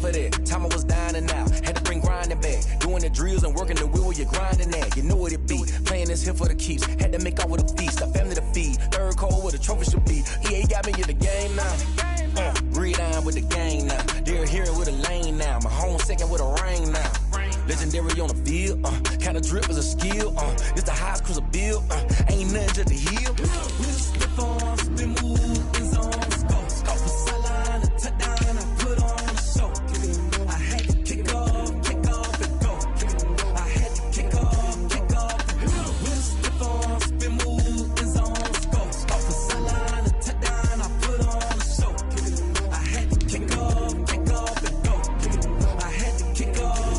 for that. Time I was down and out, had to bring grinding back. Doing the drills and working the wheel where you're grinding at. You know what it be, playing this here for the keeps. Had to make out with a feast, a family to feed. Third cold where the trophy should be. EA got me in the game now. Breathe on with the gang now. They're here with a lane now. My home second with a ring now. Legendary on the field, kinda drip is a skill, it's the highest cruiser bill, ain't nothing just to heal. We just slip on, spin move, in zone, scope the sideline, a touchdown, I put on a show. I had to kick off and go. I had to kick off and go. We just slip on, spin move, in zone, scope the sideline, a touchdown, I put on a show. I had to kick off and go. I had to kick off.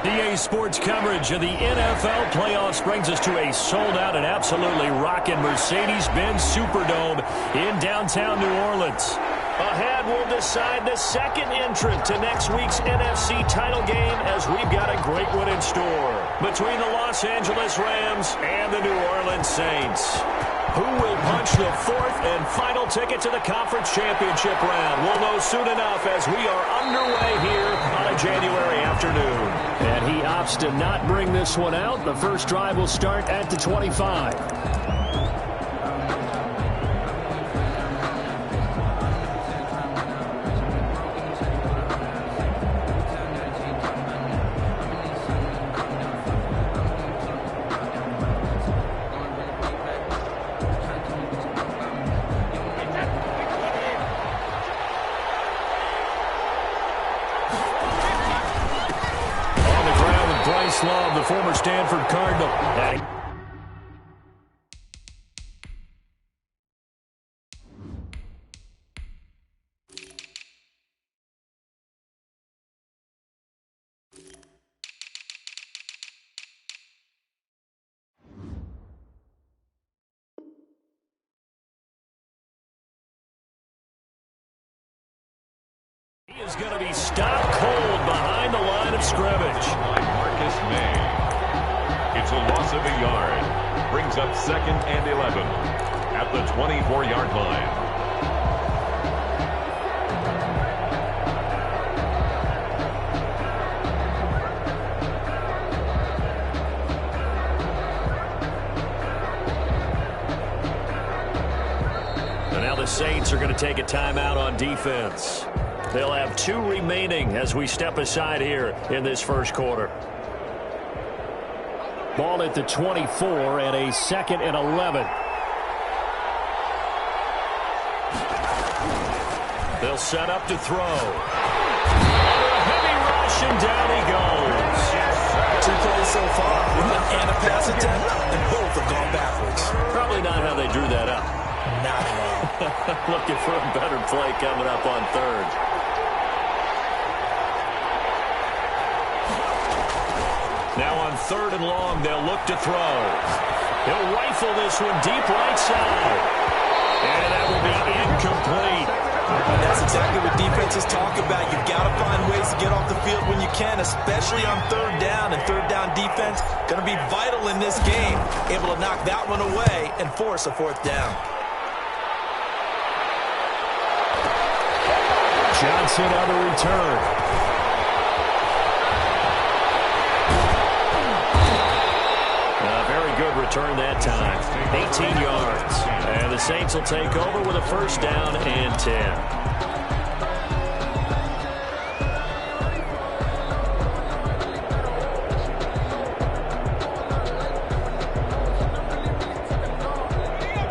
EA Sports coverage of the NFL playoffs brings us to a sold-out and absolutely rocking Mercedes-Benz Superdome in downtown New Orleans. Ahead, we'll decide the second entrant to next week's NFC title game as we've got a great one in store between the Los Angeles Rams and the New Orleans Saints. Who will punch the fourth and final ticket to the conference championship round? We'll know soon enough as we are underway here on a January afternoon. And he opts to not bring this one out. The first drive will start at the 25. Love, the former Stanford Cardinal. He is going to be stopped cold behind the line of scrimmage. It's a loss of a yard. Brings up 2nd and 11 at the 24-yard line. And now the Saints are going to take a timeout on defense. They'll have 2 remaining as we step aside here in this first quarter. Ball at the 24 and a 2nd and 11. They'll set up to throw. A heavy rush and down he goes. 2 plays so far, run and a pass attempt, and both have gone backwards. Probably not how they drew that up. Not at all. Looking for a better play coming up on 3rd. Now on 3rd and long, they'll look to throw. He'll rifle this one deep right side. And that will be incomplete. And that's exactly what defenses talk about. You've got to find ways to get off the field when you can, especially on 3rd down. And 3rd down defense going to be vital in this game. Able to knock that one away and force a 4th down. Johnson on the return. Good return that time. 18 yards. And the Saints will take over with a 1st down and 10.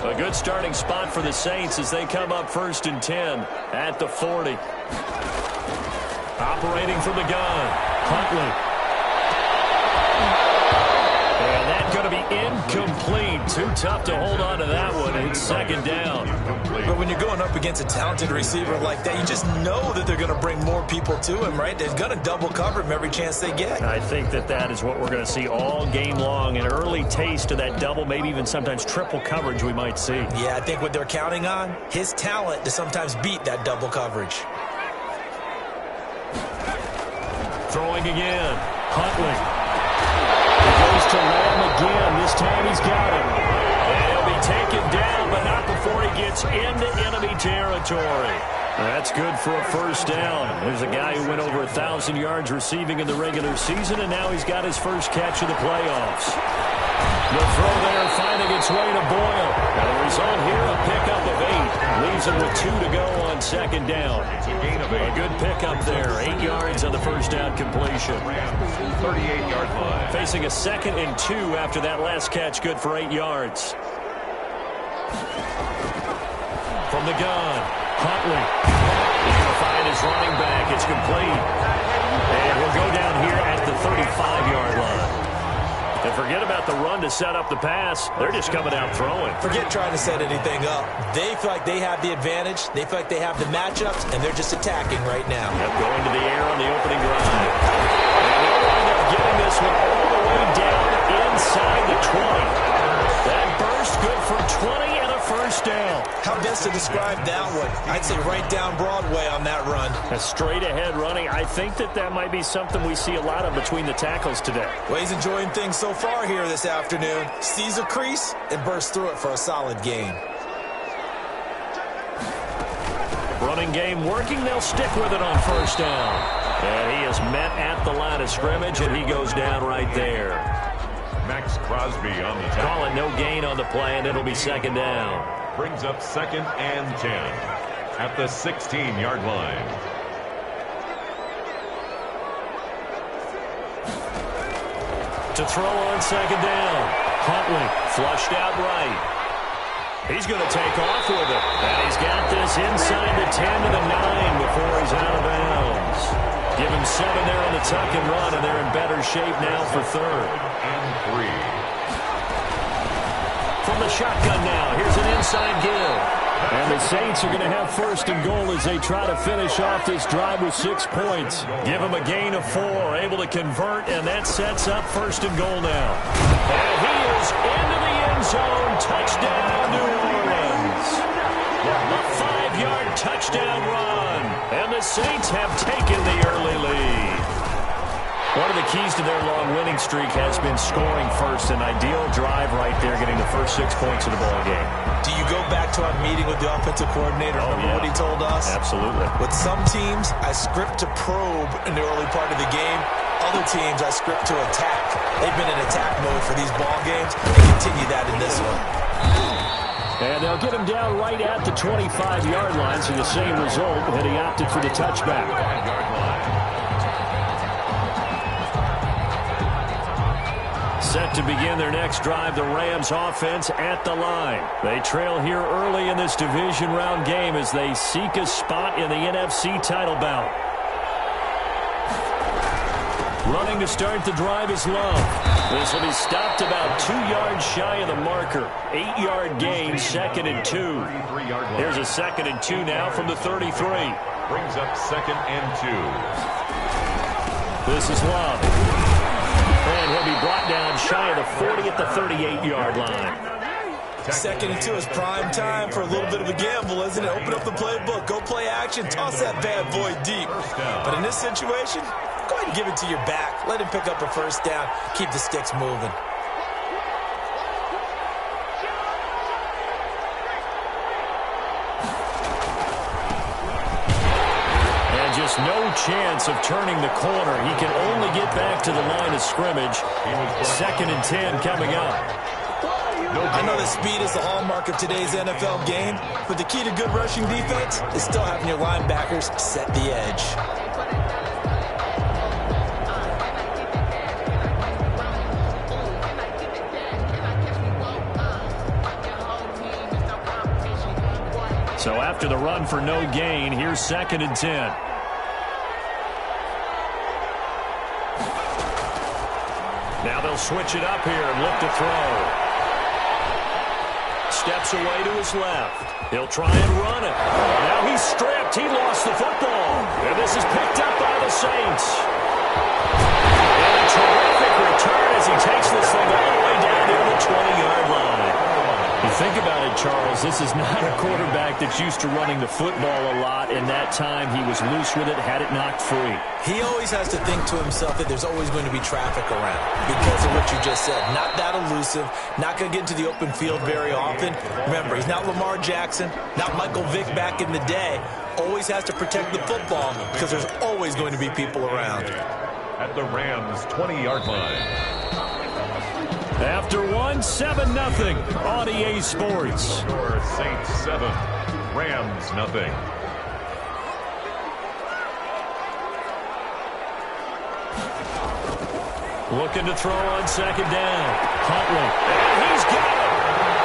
A good starting spot for the Saints as they come up 1st and 10 at the 40. Operating from the gun, Huntley. And that's going to be incomplete. too tough to hold on to that one. It's second down. But when you're going up against a talented receiver like that, you just know that they're going to bring more people to him, right? They're going to double cover him every chance they get. I think that is what we're going to see all game long. An early taste of that double, maybe even sometimes triple coverage we might see. Yeah, I think what they're counting on, his talent to sometimes beat that double coverage. Throwing again. Huntley. He goes to Lamb again. This time he's got him. And he'll be taken down, but not before he gets into enemy territory. That's good for a first down. There's a guy who went over 1,000 yards receiving in the regular season, and now he's got his first catch of the playoffs. The throw there finding its way to Boyle. And the result here, a pickup of 8. Leaves him with 2 to go on second down. It's a gain of 8. A good pickup there. 8 yards on the first down completion. 38-yard line. Facing a 2nd and 2 after that last catch, good for 8 yards. From the gun, Huntley. He's going to find his running back. It's complete. And we'll go down here at the 35-yard line. And forget about the run to set up the pass. They're just coming out throwing. Forget trying to set anything up. They feel like they have the advantage. They feel like they have the matchups, and they're just attacking right now. Yep, going to the air on the opening drive. And they'll wind up getting this one all the way down inside the 20. That burst good for 20 and a first down. How best to describe that one? I'd say right down Broadway on that run. A straight-ahead running. I think that might be something we see a lot of between the tackles today. Well, he's enjoying things so far here this afternoon. Sees a crease and bursts through it for a solid gain. Running game working. They'll stick with it on first down. And he is met at the line of scrimmage, and he goes down right there. Max Crosby on the tackle. Call it no gain on the play, and it'll be second down. Brings up 2nd and 10 at the 16-yard line. To throw on second down. Huntley flushed out right. He's going to take off with it. And he's got this inside the 10 to the 9 before he's out of bounds. Give him 7 there on the tuck and run, and they're in better shape now for 3rd. And 3. From the shotgun now, here's an inside give. And the Saints are going to have 1st and goal as they try to finish off this drive with 6 points. Give them a gain of 4, able to convert, and that sets up 1st and goal now. And he is into the end zone. Touchdown, New Orleans. A 5-yard touchdown run. And the Saints have taken the early lead. One of the keys to their long winning streak has been scoring first. An ideal drive right there, getting the first 6 points of the ball game. Do you go back to our meeting with the offensive coordinator? Remember what he told us? Absolutely. With some teams, I script to probe in the early part of the game. Other teams, I script to attack. They've been in attack mode for these ball games, and continue that in this one. And they'll get him down right at the 25-yard line, so the same result, and he opted for the touchback. Set to begin their next drive, the Rams offense at the line. They trail here early in this division round game as they seek a spot in the NFC title bout. Running to start the drive is Love. This will be stopped about 2 yards shy of the marker. 8-yard gain, 2nd and 2. Here's a 2nd and 2 now from the 33. Brings up 2nd and 2. This is Love. And he'll be brought down shy of the 40 at the 38-yard line. 2nd and 2 is prime time for a little bit of a gamble, isn't it? Open up the playbook, go play action, toss that bad boy deep. But in this situation, go ahead and give it to your back. Let him pick up a first down. Keep the sticks moving. And just no chance of turning the corner. He can only get back to the line of scrimmage. 2nd and 10 coming up. I know that speed is the hallmark of today's NFL game, but the key to good rushing defense is still having your linebackers set the edge. So after the run for no gain, here's 2nd and 10. Now they'll switch it up here and look to throw. steps away to his left. He'll try and run it. Now he's stripped. He lost the football. And this is picked up by the Saints. And a terrific return as he takes this thing all the way down near the 20-yard line. You think about it, Charles, this is not a quarterback that's used to running the football a lot, and that time he was loose with it, had it knocked free. He always has to think to himself that there's always going to be traffic around because of what you just said. Not that elusive, not going to get into the open field very often. Remember, he's not Lamar Jackson, not Michael Vick back in the day. Always has to protect the football because there's always going to be people around. At the Rams' 20-yard line. After 7-0 on EA Sports. Score Saints 7, Rams nothing. Looking to throw on second down. Huntley. And he's got it.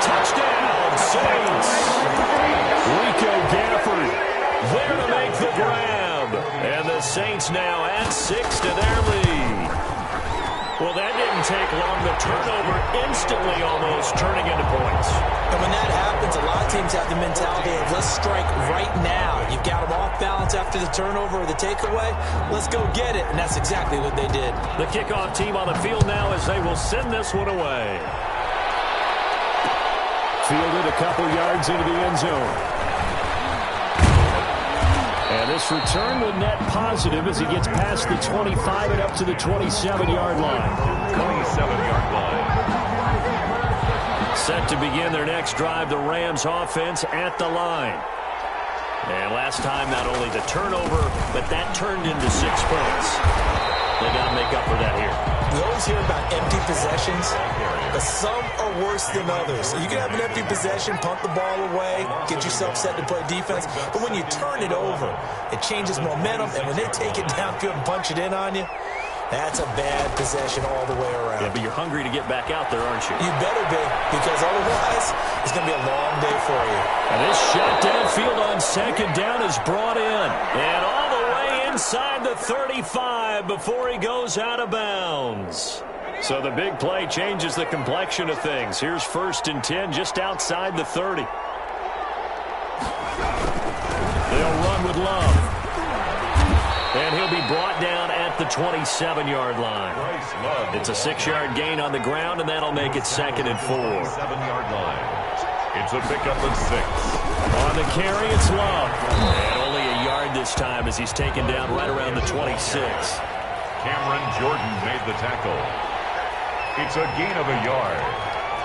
Touchdown, Saints. Rico Gafford there to make the grab. And the Saints now add 6 to their lead. Well, that didn't take long. The turnover instantly almost turning into points. And when that happens, a lot of teams have the mentality of let's strike right now. You've got them off balance after the turnover or the takeaway. Let's go get it. And that's exactly what they did. The kickoff team on the field now as they will send this one away. Fielded a couple yards into the end zone. And this return will net positive as he gets past the 25 and up to the 27-yard line. 27-yard line. Set to begin their next drive, the Rams offense at the line. And last time, not only the turnover, but that turned into 6 points. They got to make up for that here. We always hear about empty possessions, but some are worse than others. You can have an empty possession, punt the ball away, get yourself set to play defense, but when you turn it over, it changes momentum, and when they take it downfield and punch it in on you, that's a bad possession all the way around. Yeah, but you're hungry to get back out there, aren't you? You better be, because otherwise it's going to be a long day for you. And this shot downfield on second down is brought in. And all the way inside the 35 before he goes out of bounds. So the big play changes the complexion of things. Here's 1st and 10 just outside the 30. They'll run with Love. And he'll be brought down at the 27-yard line. It's a 6-yard gain on the ground, and that'll make it 2nd and 4. 7-yard line. It's a pickup of 6. On the carry, it's Love. And only a yard this time as he's taken down right around the 26. Cameron Jordan made the tackle. It's a gain of a yard.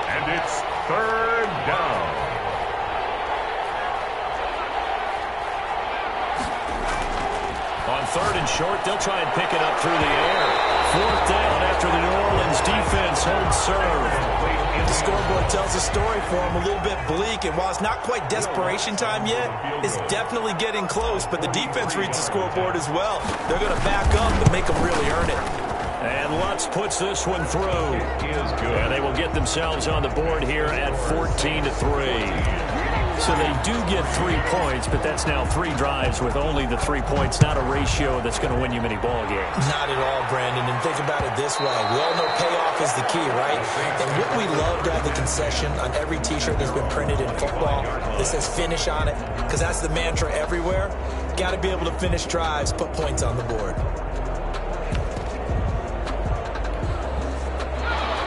And it's 3rd down. On 3rd and short, they'll try and pick it up through the air. 4th down after the New Orleans defense holds serve. The scoreboard tells a story for him, a little bit bleak, and while it's not quite desperation time yet, it's definitely getting close, but the defense reads the scoreboard as well. They're going to back up and make them really earn it. And Lutz puts this one through. And they will get themselves on the board here at 14-3. So they do get 3 points, but that's now 3 drives with only the 3 points, not a ratio that's going to win you many ball games. Not at all, Brandon, and think about it this way. We all know payoff is the key, right? And what we love to have the concession on every T-shirt that's been printed in football that says finish on it, because that's the mantra everywhere. Got to be able to finish drives, put points on the board.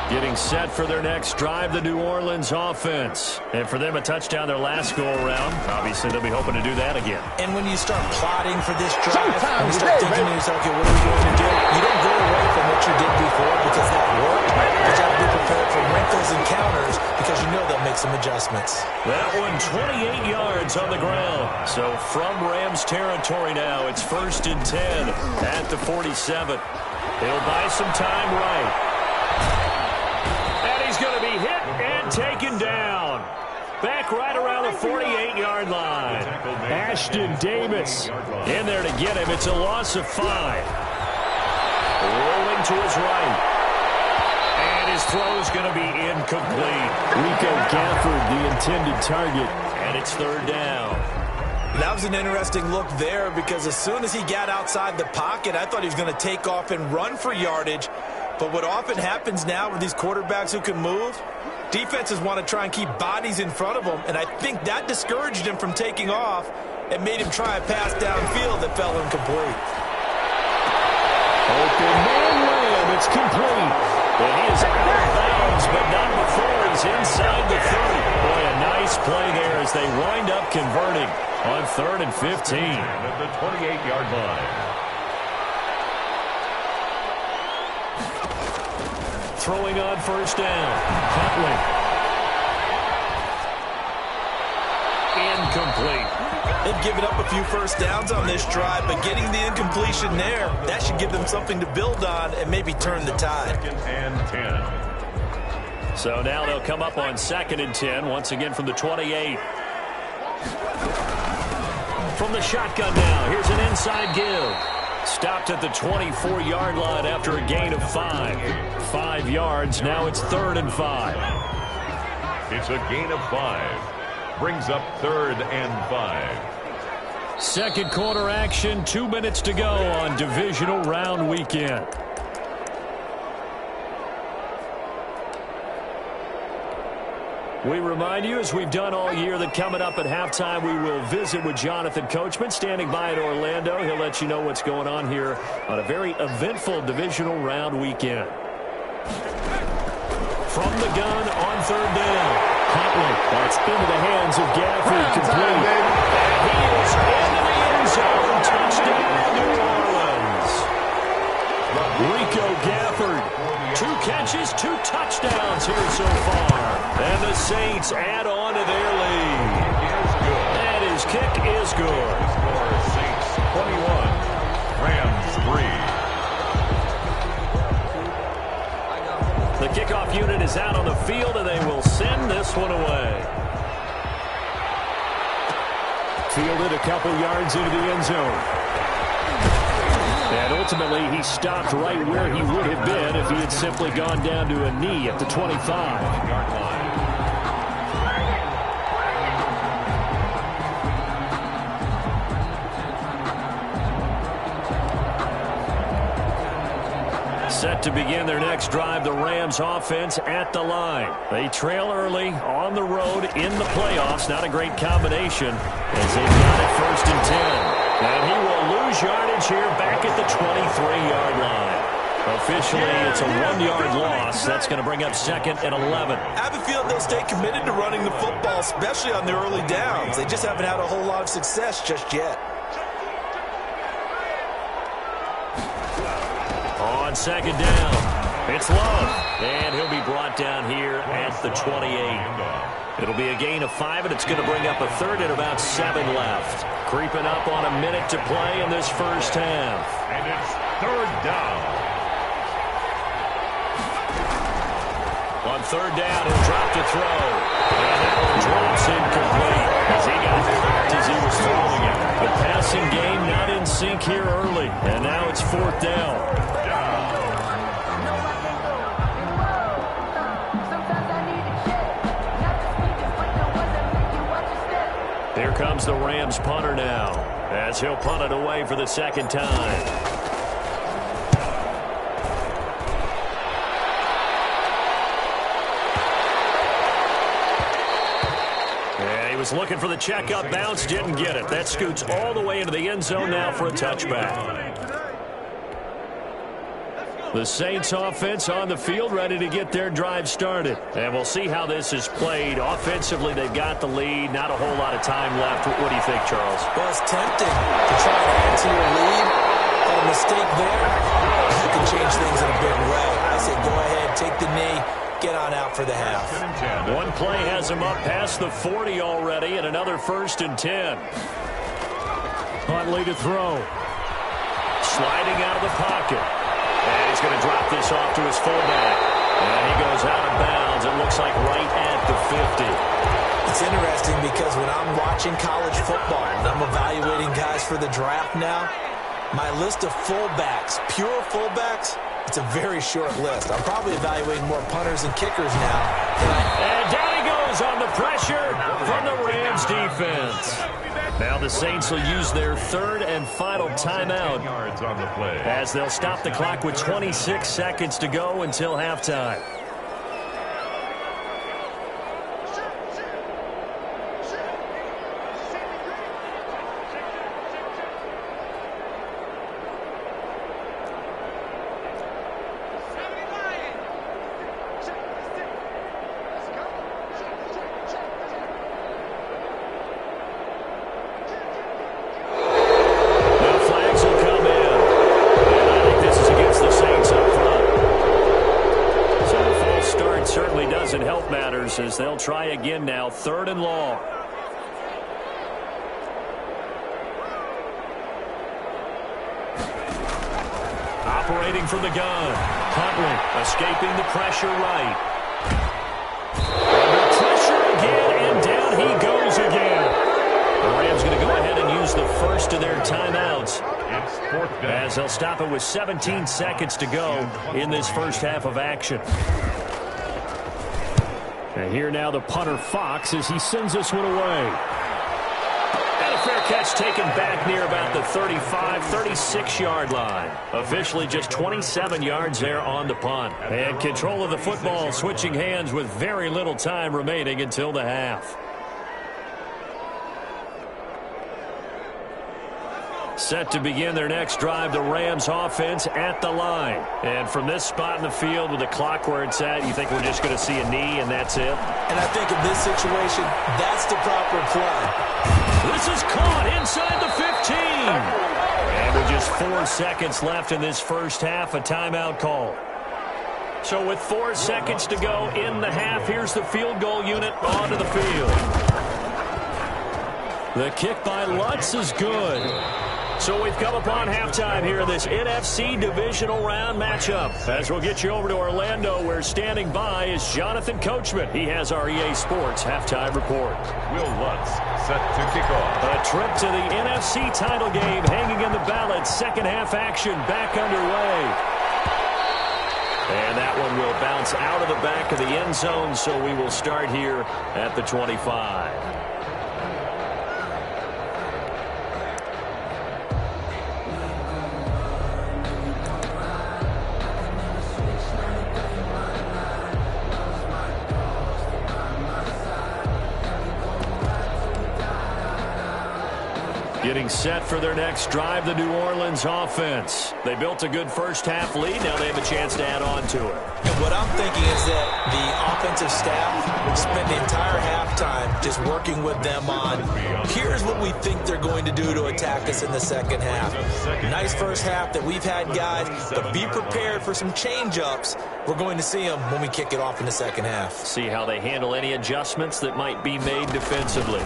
Getting set for their next drive, the New Orleans offense. And for them, a touchdown their last go-around. Obviously, they'll be hoping to do that again. And when you start plotting for this drive, and you start thinking to yourself, okay, what are we going to do? You don't go away from what you did before because that worked. But you have to be prepared for wrinkles and counters because you know they'll make some adjustments. That one, 28 yards on the ground. So from Rams territory now, it's 1st and 10 at the 47. He'll buy some time right. He's going to be hit and taken down. Back right around the 48-yard line. Ashton Davis in there to get him. It's a loss of 5. Rolling to his right. And his throw is going to be incomplete. Rico Gafford, the intended target. And it's 3rd down. That was an interesting look there because as soon as he got outside the pocket, I thought he was going to take off and run for yardage. But what often happens now with these quarterbacks who can move, defenses want to try and keep bodies in front of them, and I think that discouraged him from taking off and made him try a pass downfield that fell incomplete. Open man Lamb, it's complete. But he is out of bounds, but not before he's inside the 30. Boy, a nice play there as they wind up converting on 3rd and 15. At the 28-yard line. Throwing on 1st down. Huntley. Incomplete. They've given up a few first downs on this drive, but getting the incompletion there, that should give them something to build on and maybe turn the tide. 2nd and 10. So now they'll come up on 2nd and 10, once again from the 28. From the shotgun now, here's an inside give. Stopped at the 24-yard line after a gain of 5. 5 yards, now it's 3rd and 5. It's a gain of 5. Brings up 3rd and 5. Second quarter action, 2 minutes to go on divisional round weekend. We remind you, as we've done all year, that coming up at halftime, we will visit with Jonathan Coachman, standing by in Orlando. He'll let you know what's going on here on a very eventful divisional round weekend. From the gun on 3rd down. Huntley, that's into the hands of Gafford, complete. And he is into the end zone. Touchdown, New Orleans. Rico Gafford, 2 catches, 2 touchdowns here so far. And the Saints add on to their lead. And his kick is good. Saints 21, Rams 3. The kickoff unit is out on the field, and they will send this one away. Fielded a couple yards into the end zone. And ultimately, he stopped right where he would have been if he had simply gone down to a knee at the 25-yard line. Set to begin their next drive, the Rams offense at the line. They trail early on the road in the playoffs. Not a great combination as they've got it 1st and 10. And he will lose yardage here back at the 23-yard line. Officially, it's a 1-yard loss. That's going to bring up 2nd and 11. I have a feeling they'll stay committed to running the football, especially on the early downs. They just haven't had a whole lot of success just yet. On 2nd down, it's Love, and he'll be brought down here at the 28. It'll be a gain of 5, and it's going to bring up a 3rd and about 7 left. Creeping up on a minute to play in this first half. And it's 3rd down. On 3rd down, he'll drop to throw. And that one drops incomplete as he got cracked as he was throwing it. The passing game not in sync here early, and now it's 4th down. Here comes the Rams punter now, as he'll punt it away for the 2nd time. Yeah, he was looking for the checkup bounce, didn't get it. That scoots all the way into the end zone now for a touchback. The Saints offense on the field, ready to get their drive started. And we'll see how this is played. Offensively, they've got the lead. Not a whole lot of time left. What do you think, Charles? Well, it's tempting to try to add to your lead. But a mistake there, you can change things in a big way. I say go ahead, take the knee, get on out for the half. One play has him up past the 40 already, and another 1st and 10. Huntley to throw. Sliding out of the pocket. And he's going to drop this off to his fullback. And he goes out of bounds, it looks like right at the 50. It's interesting because when I'm watching college football and I'm evaluating guys for the draft now, my list of fullbacks, pure fullbacks, it's a very short list. I'm probably evaluating more punters and kickers now. And down he goes on the pressure from the Rams defense. Now the Saints will use their third and final timeout as they'll stop the clock with 26 seconds to go until halftime. As they'll try again now, third and long. Operating from the gun. Huntley escaping the pressure right. Under pressure again, and down he goes again. The Rams going to go ahead and use the first of their timeouts as they'll stop it with 17 seconds to go in this first half of action. And here now the punter Fox as he sends this one away. And a fair catch taken back near about the 35, 36-yard line. Officially just 27 yards there on the punt. And control of the football switching hands with very little time remaining until the half. Set to begin their next drive, the Rams offense at the line. And from this spot in the field with the clock where it's at, you think we're just going to see a knee and that's it? And I think in this situation, that's the proper play. This is caught inside the 15. And with just 4 seconds left in this first half, a timeout call. So with 4 seconds to go in the half, here's the field goal unit onto the field. The kick by Lutz is good. So we've come upon halftime here in this NFC divisional round matchup. As we'll get you over to Orlando, where standing by is Jonathan Coachman. He has our EA Sports halftime report. Will Lutz set to kick off. A trip to the NFC title game hanging in the balance. Second half action back underway. And that one will bounce out of the back of the end zone, so we will start here at the 25. Getting set for their next drive, the New Orleans offense. They built a good first half lead. Now they have a chance to add on to it. And what I'm thinking is that the offensive staff spent the entire halftime just working with them on, here's what we think they're going to do to attack us in the second half. Nice first half that we've had, guys, but be prepared for some change-ups. We're going to see them when we kick it off in the second half. See how they handle any adjustments that might be made defensively.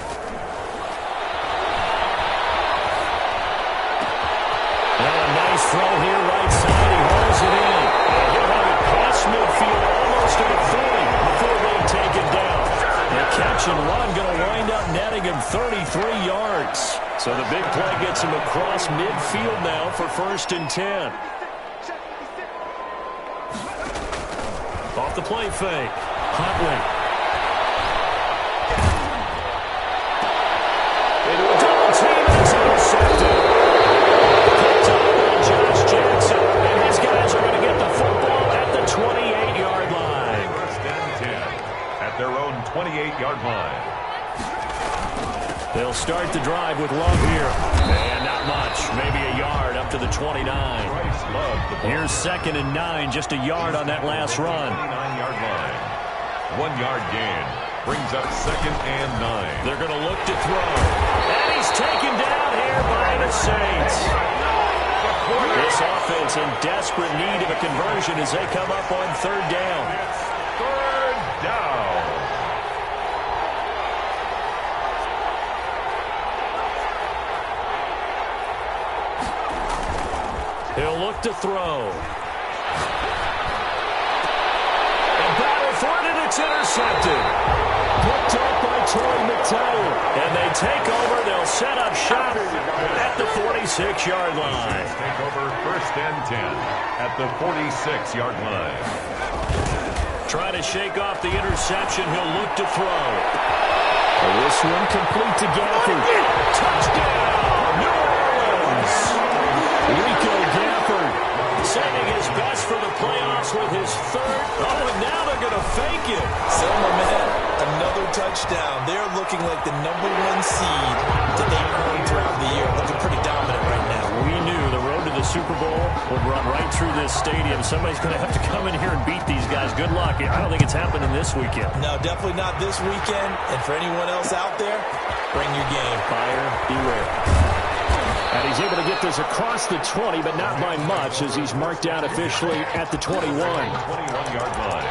Nice throw here, right side. He holds it in. And he'll have it past midfield, almost to the 40 before being taken down. The catch and run going to wind up netting him 33 yards. So the big play gets him across midfield now for 1st and 10. Off the play fake. Huntley. Into a double team, and it's intercepted. Jackson, and his guys are going to get the football at the 28-yard line. 1st and 10 at their own 28-yard line. They'll start the drive with Love here. And not much, maybe a yard up to the 29. Here's 2nd and 9, just a yard on that last run. 29-yard line. 1-yard gain brings up 2nd and 9. They're going to look to throw. And he's taken down here by the Saints. This offense in desperate need of a conversion as they come up on 3rd down. It's 3rd down. He'll look to throw. And battle for it, and it's intercepted. Picked up by Troy McTire. And they take over. They'll set up shop at the 46-yard line. Take over 1st and 10 at the 46-yard line. Trying to shake off the interception. He'll look to throw. Well, this one complete to Gafford. Touchdown, New Orleans. Rico Gafford saving his best for the playoffs with his third. Oh, and now they're going to fake it. Selma, man, another touchdown. They're looking like the #1 seed that they earned throughout the year. Looking pretty dominant right now. We knew the road to the Super Bowl would run right through this stadium. Somebody's going to have to come in here and beat these guys. Good luck. I don't think it's happening this weekend. No, definitely not this weekend. And for anyone else out there, bring your game. Buyer beware. And he's able to get this across the 20, but not by much, as he's marked down officially at the 21. 21-yard line.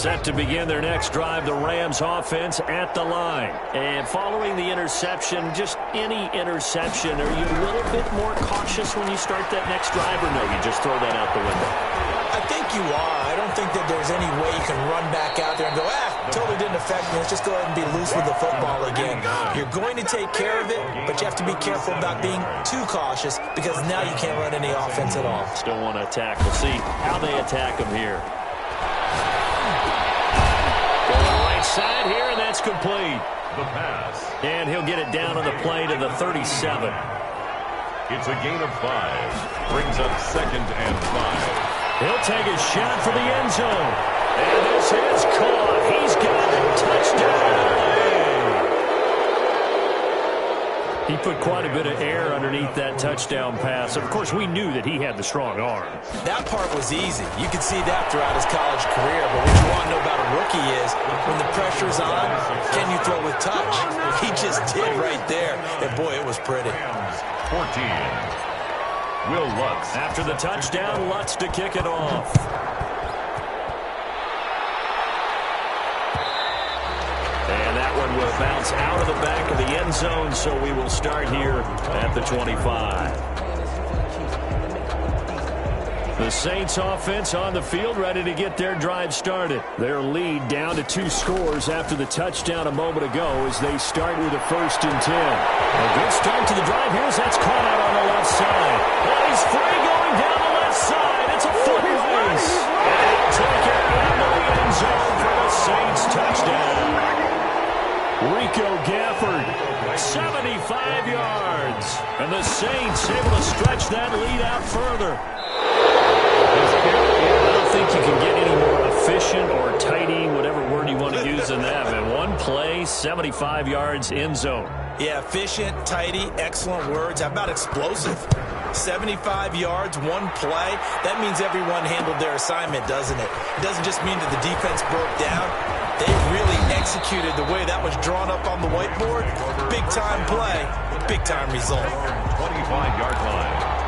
Set to begin their next drive, the Rams offense at the line. And following the interception, just any interception, are you a little bit more cautious when you start that next drive, or no, you just throw that out the window? I think you are. I don't think that there's any way you can run back out there and go, totally didn't affect me. Let's just go ahead and be loose with the football again. You're going to take care of it, but you have to be careful about being too cautious because now you can't run any offense at all. Still want to attack. We'll see how they attack them here. Side here, and that's complete. The pass. And he'll get it down on the play to the 37. It's a gain of 5. Brings up 2nd and 5. He'll take a shot for the end zone. And this is caught. He's got it. Touchdown. He put quite a bit of air underneath that touchdown pass. Of course, we knew that he had the strong arm. That part was easy. You could see that throughout his college career. But what you want to know about a rookie is when the pressure's on, can you throw with touch? He just did right there. And, boy, it was pretty. 14. Will Lutz. After the touchdown, Lutz to kick it off. And that one will bounce out of the back of the end zone, so we will start here at the 25. The Saints offense on the field, ready to get their drive started. Their lead down to 2 scores after the touchdown a moment ago as they start with a 1st and 10. A good start to the drive here as that's caught out on the left side. Oh, he's free going down the left side. It's a foot race. And he'll take it into the end zone for the Saints touchdown. Rico Gafford, 75 yards. And the Saints able to stretch that lead out further. I don't think you can get any more efficient or tidy, whatever word you want to use in that. Man, one play, 75 yards, end zone. Yeah, efficient, tidy, excellent words. How about explosive? 75 yards, one play. That means everyone handled their assignment, doesn't it? It doesn't just mean that the defense broke down. They really executed the way that was drawn up on the whiteboard. Big-time play, big-time result. 25-yard line.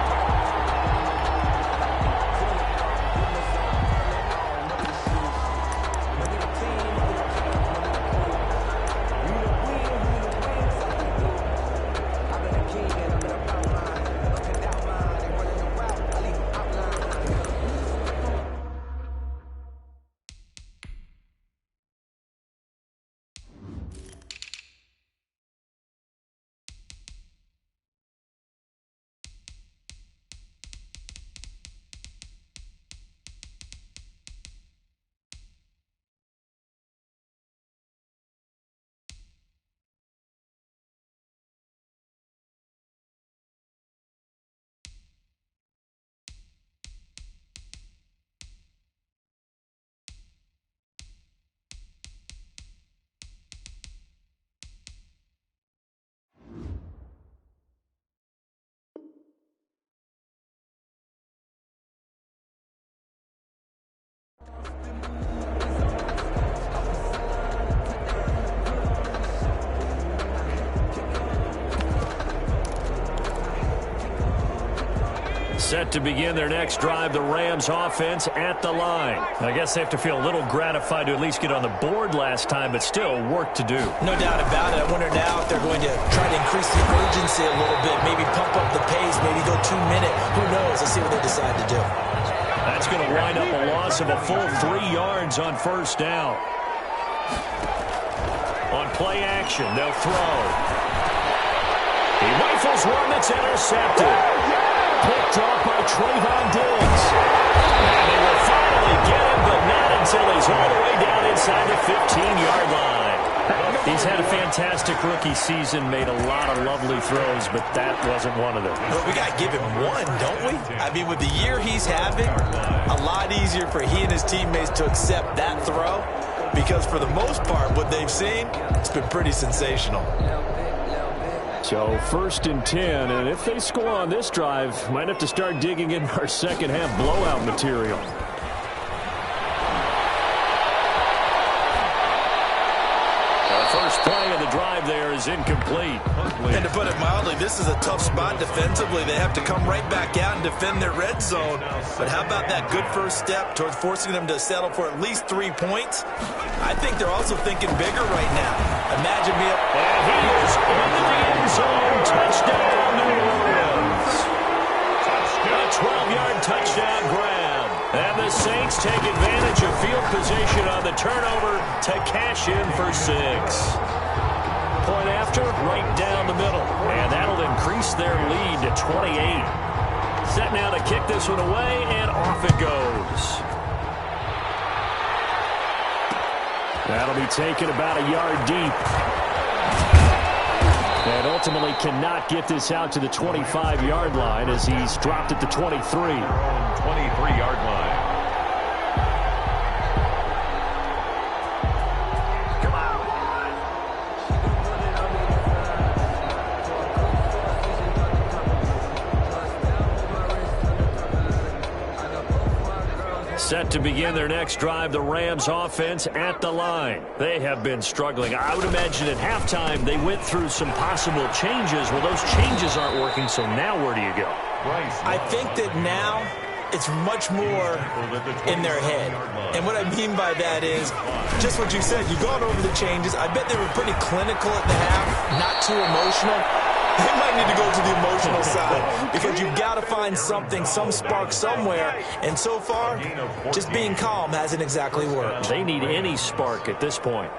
Set to begin their next drive, the Rams offense at the line. I guess they have to feel a little gratified to at least get on the board last time, but still work to do. No doubt about it. I wonder now if they're going to try to increase the urgency a little bit, maybe pump up the pace, maybe go 2-minute. Who knows? Let's see what they decide to do. That's going to wind up a loss of a full 3 yards on 1st down. On play action, they'll throw. He rifles one that's intercepted. Picked off by Trayvon Diggs. And they will finally get him, but not until he's all the way down inside the 15-yard line. He's had a fantastic rookie season, made a lot of lovely throws, but that wasn't one of them. Well, we got to give him one, don't we? I mean, with the year he's having, a lot easier for he and his teammates to accept that throw, because for the most part, what they've seen, it's been pretty sensational. So 1st and 10, and if they score on this drive, might have to start digging in our second half blowout material. First play of the drive there is incomplete. And to put it mildly, this is a tough spot defensively. They have to come right back out and defend their red zone. But how about that good first step towards forcing them to settle for at least 3 points? I think they're also thinking bigger right now. Imagine me. And he is in the end zone. Touchdown, New Orleans. A 12-yard touchdown grab. And the Saints take advantage of field position on the turnover to cash in for 6. Point after, right down the middle. And that'll increase their lead to 28. Set now to kick this one away, and off it goes. That'll be taken about a yard deep. And ultimately cannot get this out to the 25-yard line as he's dropped at the 23. 23-yard line. Set to begin their next drive, the Rams offense at the line. They have been struggling. I would imagine at halftime they went through some possible changes. Well, those changes aren't working, so now where do you go? I think that now it's much more in their head. And what I mean by that is just what you said. You've gone over the changes. I bet they were pretty clinical at the half, not too emotional. They might need to go to the emotional side because you've got to find something, some spark somewhere. And so far, just being calm hasn't exactly worked. They need any spark at this point.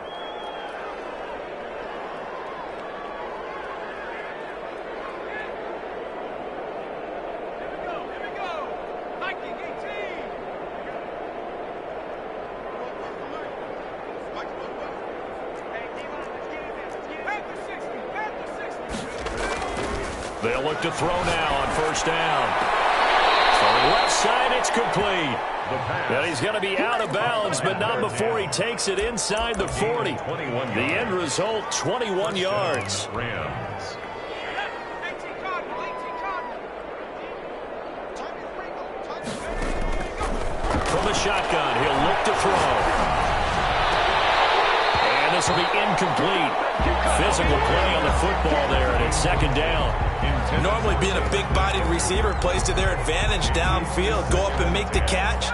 They'll look to throw now on first down. So left side, it's complete. And he's going to be out of bounds, but not before he takes it inside the 40. The end result, 21 yards. Rams. From the shotgun, he'll look to throw. And this will be incomplete. Physical play on the football there, and it's second down. Normally being a big-bodied receiver plays to their advantage downfield. Go up and make the catch,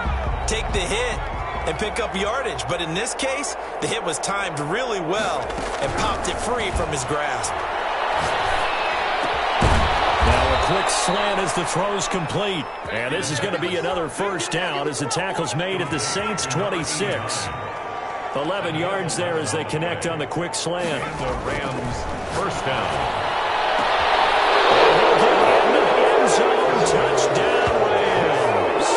take the hit, and pick up yardage. But in this case, the hit was timed really well and popped it free from his grasp. Now a quick slant as the throw's complete. And this is going to be another first down as the tackle's made at the Saints' 26. 11 yards there as they connect on the quick slant. The Rams first down. Touchdown, Rams.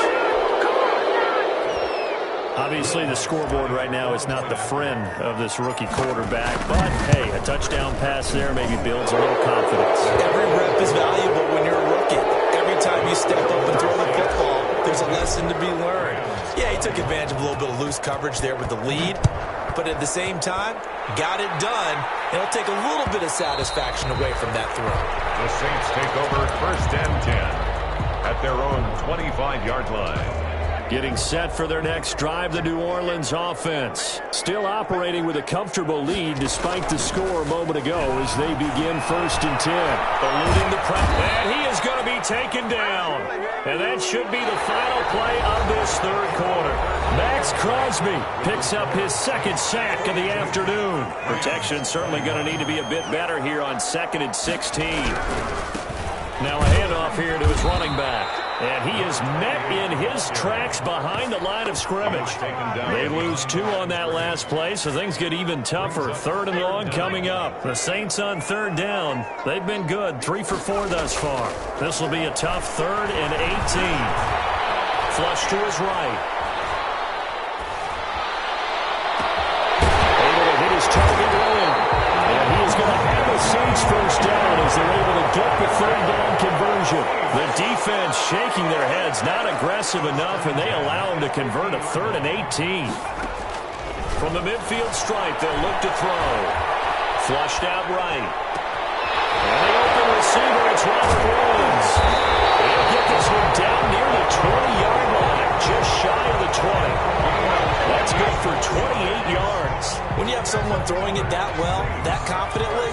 Obviously, the scoreboard right now is not the friend of this rookie quarterback, but, hey, a touchdown pass there maybe builds a little confidence. Every rep is valuable when you're a rookie. Every time you step up and throw the football, there's a lesson to be learned. Yeah, he took advantage of a little bit of loose coverage there with the lead, but at the same time, got it done. It'll take a little bit of satisfaction away from that throw. The Saints take over first and 10 at their own 25-yard line. Getting set for their next drive, the New Orleans offense. Still operating with a comfortable lead despite the score a moment ago as they begin first and 10. Eluding the press. And he is going to be taken down. And that should be the final play of this third quarter. Max Crosby picks up his second sack of the afternoon. Protection certainly going to need to be a bit better here on 2nd and 16. Now a handoff here to his running back. And he is met in his tracks behind the line of scrimmage. They lose 2 on that last play, so things get even tougher. 3rd and long coming up. The Saints on 3rd down. They've been good, 3 for 4 thus far. This will be a tough 3rd and 18. Flush to his right. Able to hit his target line. And he is going to have the Saints first down as they're able to get the 3rd down conversion. The defense shaking their heads, not aggressive enough, and they allow him to convert a 3rd and 18. From the midfield stripe, they'll look to throw. Flushed out right. And the open receiver, it's Robert Woods. They'll get this one down near the 20-yard line, just shy of the 20. That's good for 28 yards. When you have someone throwing it that well, that confidently,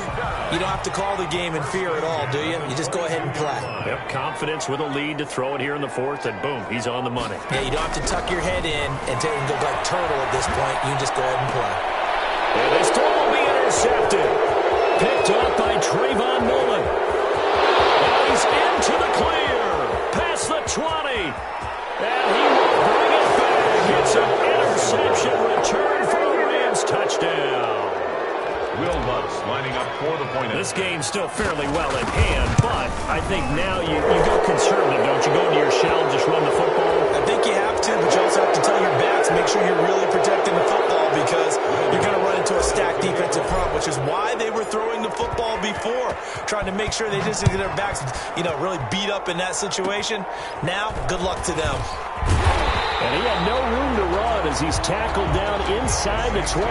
you don't have to call the game in fear at all, do you? You just go ahead and play. Yep, confidence with a lead to throw it here in the 4th, and boom, he's on the money. Yeah, you don't have to tuck your head in and go like turtle at this point. You can just go ahead and play. And this throw will be intercepted. Picked up by Trayvon Mullen. And he's into the clear. Past the 20. And he will bring it back. It's an interception return for the Rams touchdown. Will Lutz lining up for the point. This game's still fairly well in hand, but I think now you go conservative, don't you? Go into your shell and just run the football. I think you have to, but you also have to tell your backs, make sure you're really protecting the football because you're going to run into a stacked defensive front, which is why they were throwing the football before, trying to make sure they just get their backs, really beat up in that situation. Now, good luck to them. And he had no room to run as he's tackled down inside the 20.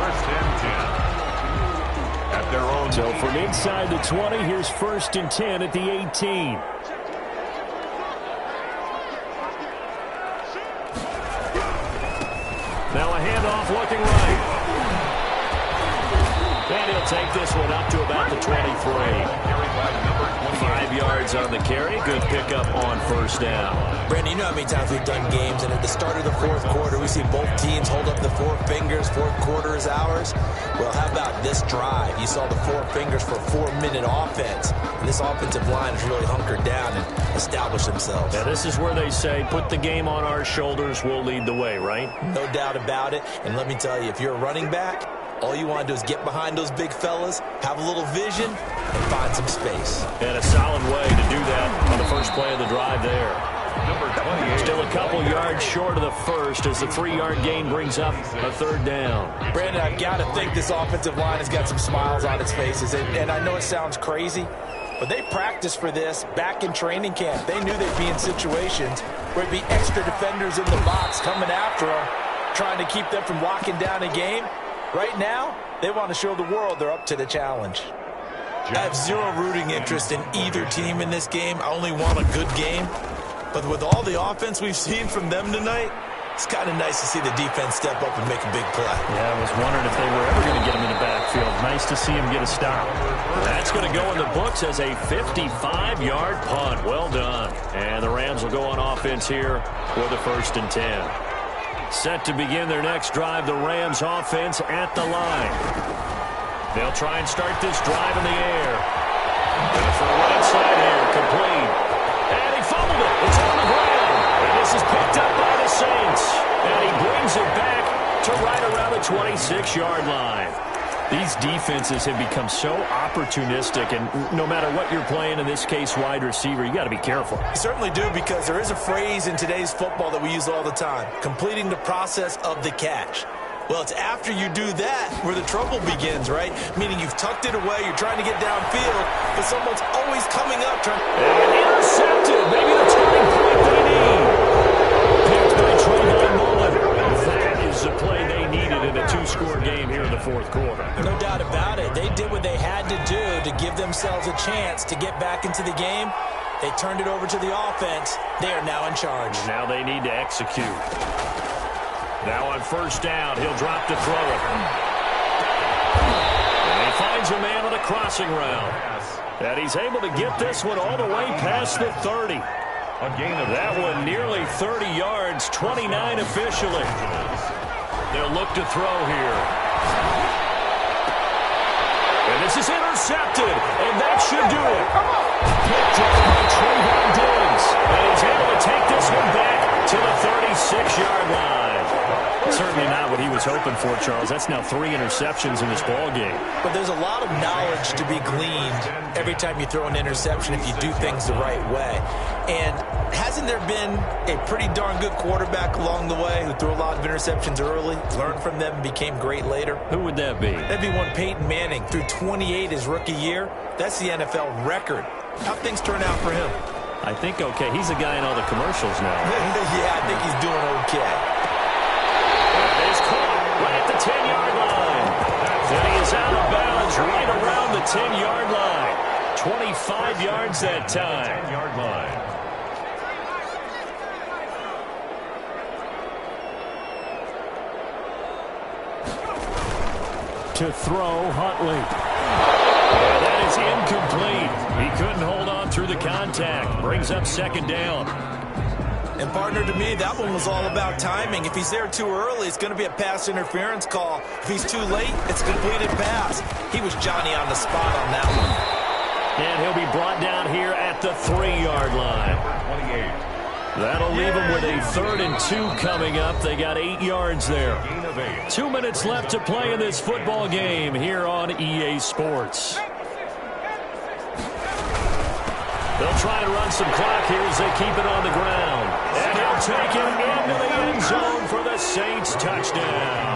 First and 10. At their own. So from inside the 20, here's 1st and 10 at the 18. Now a handoff looking right. And he'll take this one up to about the 23. 5 yards on the carry. Good pickup on 1st down. Brandon, you know how many times we've done games, and at the start of the 4th quarter, we see both teams hold up the 4 fingers, 4th quarter is ours. Well, how about this drive? You saw the 4 fingers for a 4-minute offense. And this offensive line has really hunkered down and established themselves. Yeah, this is where they say, put the game on our shoulders, we'll lead the way, right? No doubt about it. And let me tell you, if you're a running back, all you want to do is get behind those big fellas, have a little vision, and find some space. And a solid way to do that on the first play of the drive there. Number 28. Still a couple yards short of the first as the 3-yard gain brings up a 3rd down. Brandon, I've got to think this offensive line has got some smiles on its faces. And I know it sounds crazy, but they practiced for this back in training camp. They knew they'd be in situations where it'd be extra defenders in the box coming after them, trying to keep them from locking down a game. Right now, they want to show the world they're up to the challenge. I have zero rooting interest in either team in this game. I only want a good game. But with all the offense we've seen from them tonight, it's kind of nice to see the defense step up and make a big play. Yeah, I was wondering if they were ever going to get him in the backfield. Nice to see him get a stop. That's going to go in the books as a 55-yard punt. Well done. And the Rams will go on offense here with a 1st and 10. Set to begin their next drive, the Rams offense at the line. They'll try and start this drive in the air. And for the right side here, complete. And he fumbled it. It's on the ground. And this is picked up by the Saints. And he brings it back to right around the 26-yard line. These defenses have become so opportunistic, and no matter what you're playing, in this case wide receiver, you got to be careful. You certainly do, because there is a phrase in today's football that we use all the time, completing the process of the catch. Well, it's after you do that where the trouble begins, right? Meaning you've tucked it away, you're trying to get downfield, but someone's always coming up trying. And intercepted, maybe the turning point they need. Picked by Trayvon Mullen. That is the play they needed in a 2-score game here in the 4th quarter. No doubt about it. They did what they had to do to give themselves a chance to get back into the game. They turned it over to the offense. They are now in charge. Now they need to execute. Now on 1st down, he'll drop to throw it. And he finds a man on a crossing route. And he's able to get this one all the way past the 30. A gain of that one nearly 30 yards, 29 officially. They'll look to throw here. And this is intercepted, and that should do it. Picked off by Trayvon Diggs. And he's able to take this one back to the 36-yard line. Certainly not what he was hoping for, Charles. That's now 3 interceptions in this ball game. But there's a lot of knowledge to be gleaned every time you throw an interception if you do things the right way. And hasn't there been a pretty darn good quarterback along the way who threw a lot of interceptions early, learned from them, and became great later? Who would that be? That'd be one Peyton Manning. Threw 28 his rookie year. That's the NFL record. How'd things turn out for him? I think okay. He's a guy in all the commercials now. Yeah, I think he's doing okay. He's caught right at the 10-yard line. And he is out of bounds right around the 10-yard line. 25 yards that time. 10-yard line. To throw, Huntley. And that is incomplete. He couldn't hold on through the contact. Brings up 2nd down. And, partner, to me, that one was all about timing. If he's there too early, it's going to be a pass interference call. If he's too late, it's a completed pass. He was Johnny on the spot on that one. And he'll be brought down here at the 3-yard line. 28. That'll leave them with a 3rd and 2 coming up. They got 8 yards there. 2 minutes left to play in this football game here on EA Sports. They'll try and run some clock here as they keep it on the ground. And he'll take it into the end zone for the Saints touchdown.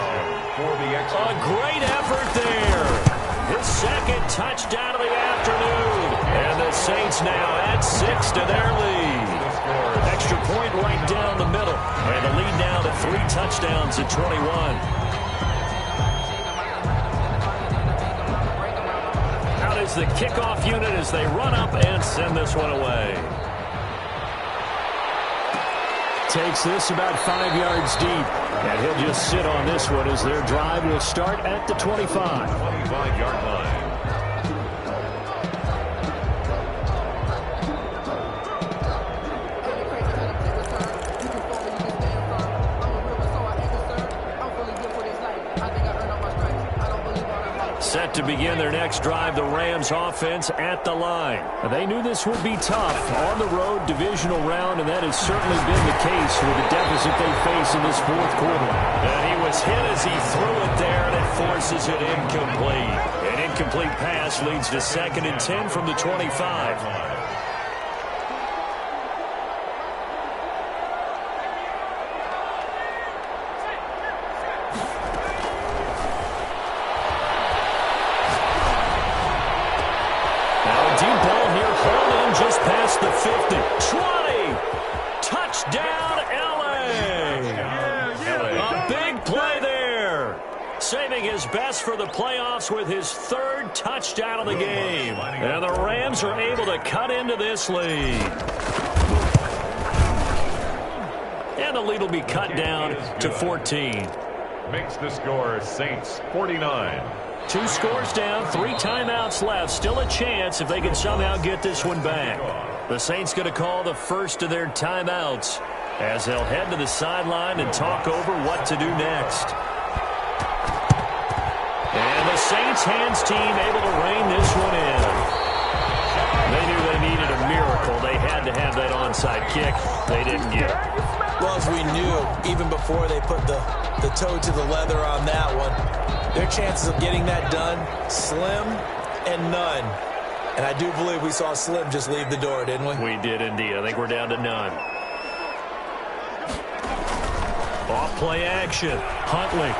A great effort there. His 2nd touchdown of the afternoon. And the Saints now add 6 to their lead. Extra point right down the middle. And the lead now to 3 touchdowns at 21. Is the kickoff unit as they run up and send this one away. Takes this about 5 yards deep. And he'll just sit on this one as their drive will start at the 25. 25-yard line. Set to begin their next drive, the Rams offense at the line. They knew this would be tough on the road divisional round, and that has certainly been the case with the deficit they face in this 4th quarter. And he was hit as he threw it there, and it forces it incomplete. An incomplete pass leads to 2nd and 10 from the 25. Just past the 50. 20. Touchdown, L.A. A big play there. Saving his best for the playoffs with his 3rd touchdown of the game. And the Rams are able to cut into this lead. And the lead will be cut down to 14. Makes the score Saints 49. 2 scores down, 3 timeouts left. Still a chance if they can somehow get this one back. The Saints going to call the first of their timeouts as they'll head to the sideline and talk over what to do next. And the Saints hands team able to rein this one in. They knew they needed a miracle. They had to have that onside kick. They didn't get it. Well, as we knew, even before they put the toe to the leather on that one, their chances of getting that done, slim and none. And I do believe we saw Slim just leave the door, didn't we? We did indeed. I think we're down to none. Off play action. Huntley.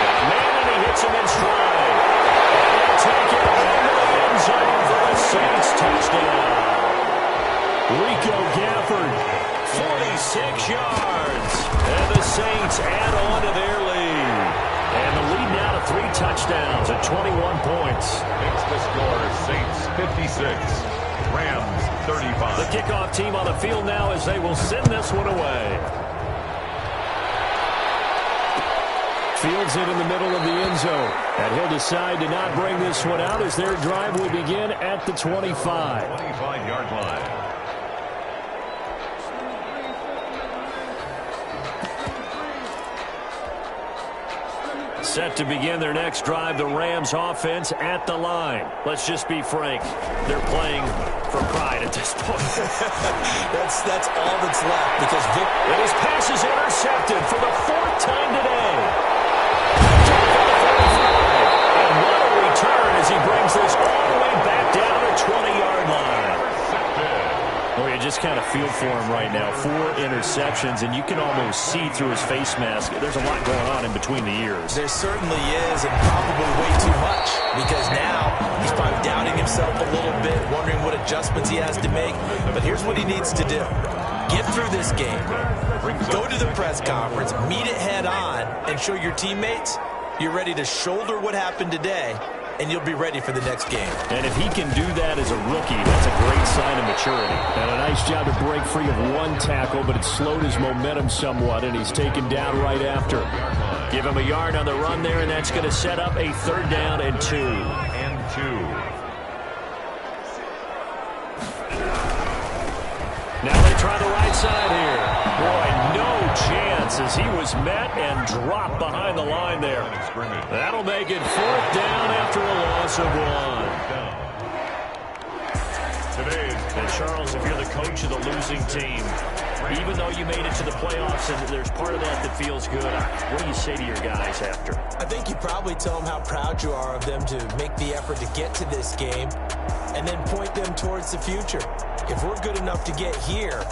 Got a man and he hits him in stride. And they'll take it into the end zone for the Saints touchdown. Rico Gafford, 46 yards. And the Saints add on to their lead. And the lead now to 3 touchdowns at 21 points. Makes the score Saints 56, Rams 35. The kickoff team on the field now as they will send this one away. Fields it in the middle of the end zone. And he'll decide to not bring this one out as their drive will begin at the 25. 25-yard line. Set to begin their next drive, the Rams offense at the line. Let's just be frank. They're playing for pride at this point. that's all that's left because and his pass is intercepted for the 4th time today. And what a return as he brings this all the way back down the 20-yard line. Oh, you just kind of feel for him right now. 4 interceptions, and you can almost see through his face mask. There's a lot going on in between the ears. There certainly is, and probably way too much, because now he's probably doubting himself a little bit, wondering what adjustments he has to make. But here's what he needs to do. Get through this game. Go to the press conference, meet it head on, and show your teammates you're ready to shoulder what happened today, and you'll be ready for the next game. And if he can do that as a rookie, that's a great sign of maturity. And a nice job to break free of 1 tackle, but it slowed his momentum somewhat, and he's taken down right after. Give him a yard on the run there, and that's going to set up a 3rd down and 2. Now they try the right side here. Boy, no chance as he was met and dropped behind the line there. That'll make it 4th down after a loss of 1. And Charles, if you're the coach of the losing team, even though you made it to the playoffs and there's part of that that feels good, what do you say to your guys after? I think you probably tell them how proud you are of them to make the effort to get to this game and then point them towards the future. If we're good enough to get here,